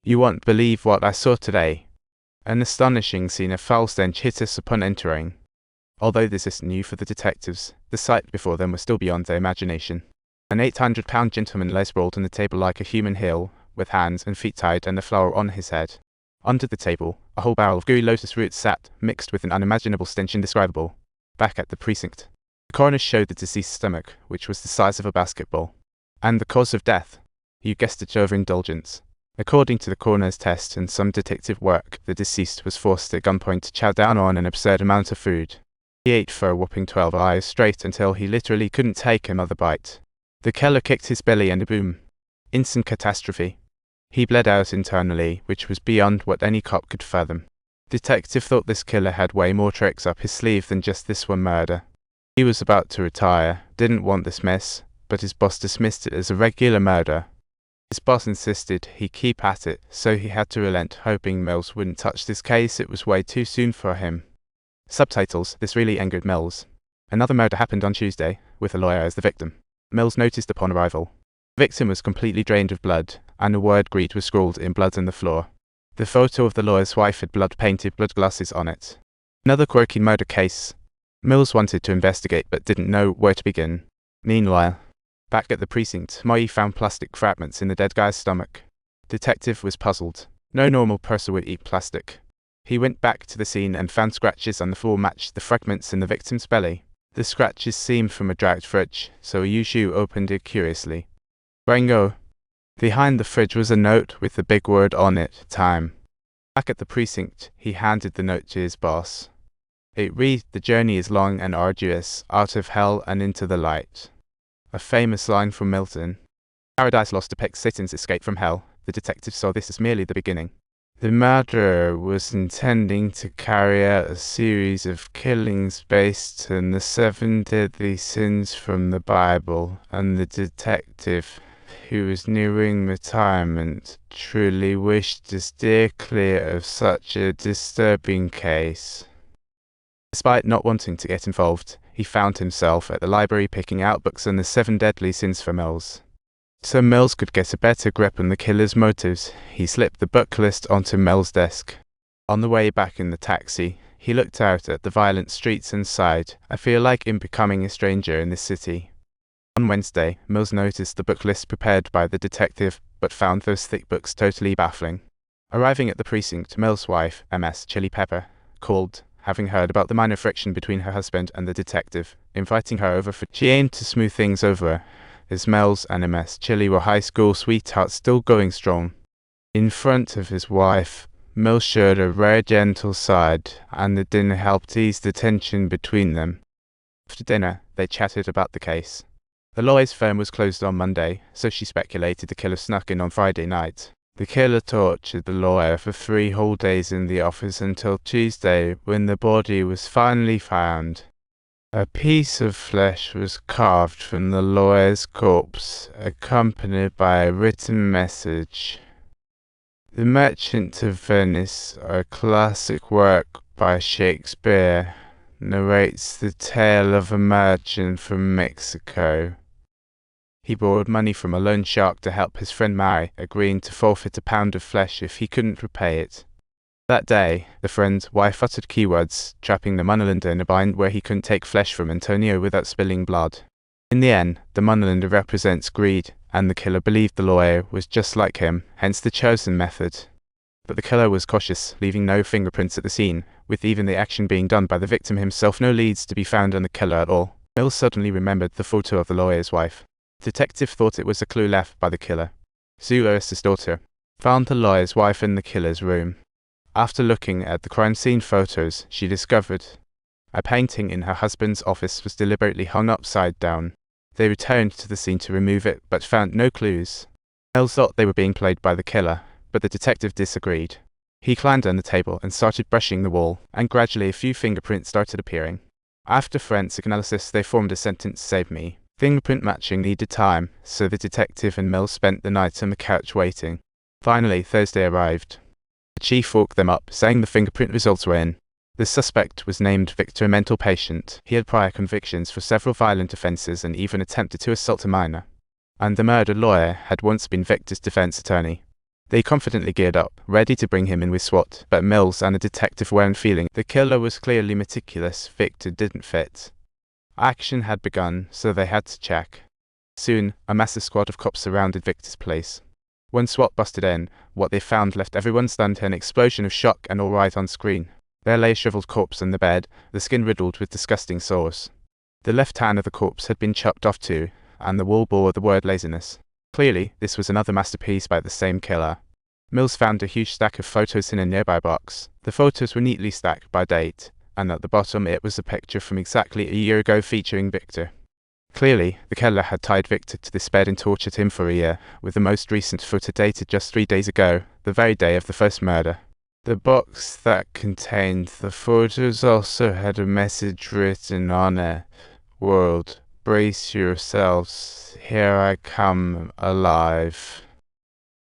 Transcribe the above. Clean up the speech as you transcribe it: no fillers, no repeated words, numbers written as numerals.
You won't believe what I saw today. An astonishing scene of foul stench hit us upon entering. Although this is new for the detectives, the sight before them was still beyond their imagination. An 800-pound gentleman lay sprawled on the table like a human hill, with hands and feet tied and a flower on his head. Under the table, a whole barrel of gooey lotus roots sat, mixed with an unimaginable stench indescribable. Back at the precinct, the coroner showed the deceased's stomach, which was the size of a basketball. And the cause of death? You guessed it, overindulgence. According to the coroner's test and some detective work, the deceased was forced at gunpoint to chow down on an absurd amount of food. He ate for a whopping 12 hours straight until he literally couldn't take another bite. The killer kicked his belly and boom. Instant catastrophe. He bled out internally, which was beyond what any cop could fathom. Detective thought this killer had way more tricks up his sleeve than just this one murder. He was about to retire, didn't want this mess, but his boss dismissed it as a regular murder. His boss insisted he keep at it, so he had to relent, hoping Mills wouldn't touch this case. It was way too soon for him. Subtitles: This really angered Mills. Another murder happened on Tuesday, with a lawyer as the victim. Mills noticed upon arrival. The victim was completely drained of blood, and the word "greed" was scrawled in blood on the floor. The photo of the lawyer's wife had blood-painted blood glasses on it. Another quirky murder case. Mills wanted to investigate but didn't know where to begin. Meanwhile, back at the precinct, Moy found plastic fragments in the dead guy's stomach. Detective was puzzled. No normal person would eat plastic. He went back to the scene and found scratches on the floor matched the fragments in the victim's belly. The scratches seemed from a dragged fridge, so Yushu opened it curiously. Rango. Behind the fridge was a note with the big word on it, time. Back at the precinct, he handed the note to his boss. It read, "The journey is long and arduous, out of hell and into the light." A famous line from Milton. Paradise Lost depicts Satan's escape from hell. The detective saw this as merely the beginning. The murderer was intending to carry out a series of killings based on the 7 deadly sins from the Bible, and the detective, who was nearing retirement, truly wished to steer clear of such a disturbing case. Despite not wanting to get involved, he found himself at the library picking out books on the 7 deadly sins for Mills. So Mills could get a better grip on the killer's motives, he slipped the book list onto Mills' desk. On the way back in the taxi, he looked out at the violent streets and sighed, "I feel like I'm becoming a stranger in this city." On Wednesday, Mills noticed the book list prepared by the detective, but found those thick books totally baffling. Arriving at the precinct, Mills' wife, MS Chili Pepper, called, having heard about the minor friction between her husband and the detective, inviting her over for she aimed to smooth things over, as Mills and MS Chili were high school sweethearts still going strong. In front of his wife, Mills showed a rare gentle side, and the dinner helped ease the tension between them. After dinner, they chatted about the case. The lawyer's firm was closed on Monday, so she speculated the killer snuck in on Friday night. The killer tortured the lawyer for 3 whole days in the office until Tuesday, when the body was finally found. A piece of flesh was carved from the lawyer's corpse, accompanied by a written message. The Merchant of Venice, a classic work by Shakespeare, narrates the tale of a merchant from Mexico. He borrowed money from a loan shark to help his friend marry, agreeing to forfeit a pound of flesh if he couldn't repay it. That day, the friend's wife uttered keywords, trapping the Monolander in a bind where he couldn't take flesh from Antonio without spilling blood. In the end, the Monolander represents greed, and the killer believed the lawyer was just like him, hence the chosen method. But the killer was cautious, leaving no fingerprints at the scene, with even the action being done by the victim himself, no leads to be found on the killer at all. Mills suddenly remembered the photo of the lawyer's wife. The detective thought it was a clue left by the killer. Sue Lewis's daughter found the lawyer's wife in the killer's room. After looking at the crime scene photos, she discovered a painting in her husband's office was deliberately hung upside down. They returned to the scene to remove it, but found no clues. Mills thought they were being played by the killer, but the detective disagreed. He climbed on the table and started brushing the wall, and gradually a few fingerprints started appearing. After forensic analysis, they formed a sentence: "Save me." Fingerprint matching needed time, so the detective and Mills spent the night on the couch waiting. Finally, Thursday arrived. The chief woke them up, saying the fingerprint results were in. The suspect was named Victor, a mental patient. He had prior convictions for several violent offences and even attempted to assault a minor. And the murdered lawyer had once been Victor's defence attorney. They confidently geared up, ready to bring him in with SWAT, but Mills and a detective weren't feeling the killer was clearly meticulous. Victor didn't fit. Action had begun, so they had to check. Soon, a massive squad of cops surrounded Victor's place. When SWAT busted in, what they found left everyone stunned to an explosion of shock and all right on screen. There lay a shriveled corpse on the bed, the skin riddled with disgusting sores. The left hand of the corpse had been chopped off too, and the wall bore the word laziness. Clearly, this was another masterpiece by the same killer. Mills found a huge stack of photos in a nearby box. The photos were neatly stacked by date, and at the bottom it was a picture from exactly a year ago featuring Victor. Clearly, the killer had tied Victor to this bed and tortured him for a year, with the most recent photo dated just 3 days ago, the very day of the first murder. The box that contained the photos also had a message written on it. World, brace yourselves, here I come alive.